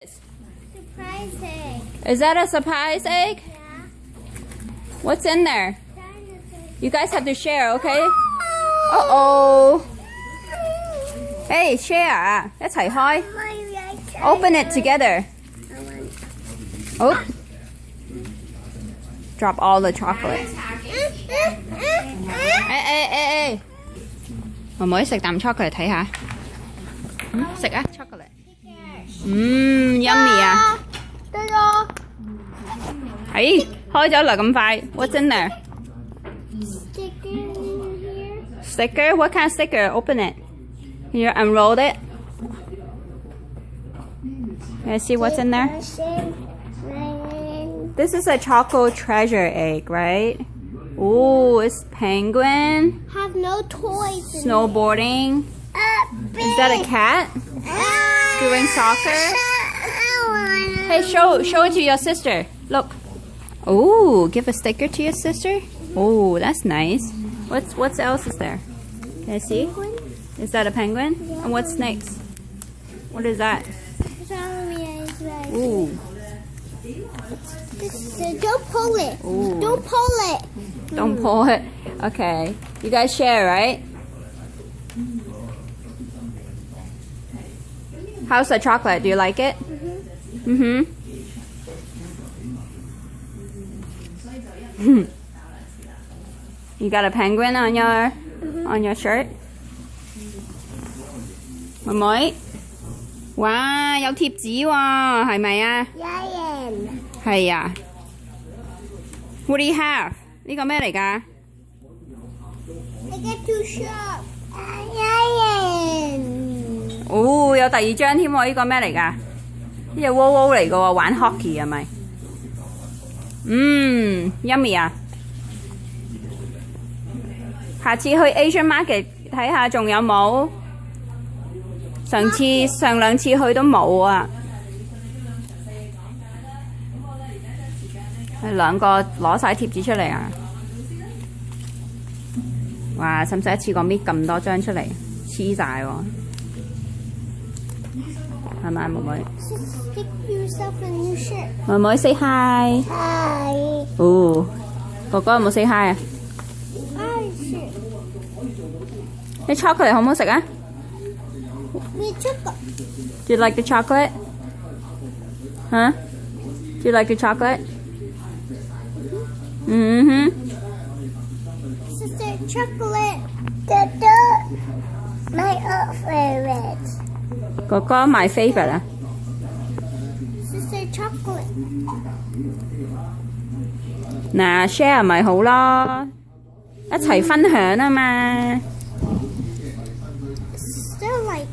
Surprise egg. Is that a surprise egg? Yeah. What's in there? Dinosaur. You guys have to share, okay? Uh-oh. Hey, share 一齊開。Open it together. Oh. Drop all the chocolate. 誒，妹妹食啖 chocolate 睇下。食啊 chocolate。yummy 啊！得咗。係開咗啦咁快。What's in there? Sticker in here. Sticker? What kind of sticker? Open it. Can you unroll it? Can I see what's in there? This is a Choco Treasure egg, right? Oh, it's penguin. Have no toys. Snowboarding. Is that a cat? Doing soccer? Hey, show it to your sister. Look. Oh, give a sticker to your sister. Oh, that's nice. What else is there? Can I see? Is that a penguin? Yeah. And what's next? What is that? Ooh. Don't pull it. Ooh. Don't pull it. Don't pull it. Okay. You guys share, right? How's the chocolate? Do you like it? Mm-hmm. You got a penguin on your shirt? 妹妹，哇，有貼紙喎，係咪啊？係啊。What do you have？ 呢個咩嚟㗎？ I get too sharp. 哦，有第二張添喎，呢個咩嚟㗎？呢隻窩窩嚟㗎喎，玩 hockey 係咪？yummy 啊！下次去 Asian Market 睇下仲有冇？上兩次去都冇啊！兩個攞晒貼紙出嚟啊！哇！使唔使一次過搣咁多張出嚟？黐晒喎！係咪妹妹？ Stick yourself a new shirt. 妹妹 say hi。Hi. 哦，哥哥有冇 say hi 啊？ Hi, shirt. 你 chocolate 好唔好食啊？ We took a Do you like the chocolate? Huh? Do you like the chocolate? sister chocolate. My favorite. 哥哥 my favorite 啊！ Sister chocolate. 嗱 share 咪好咯，一齊分享啊嘛！ Still like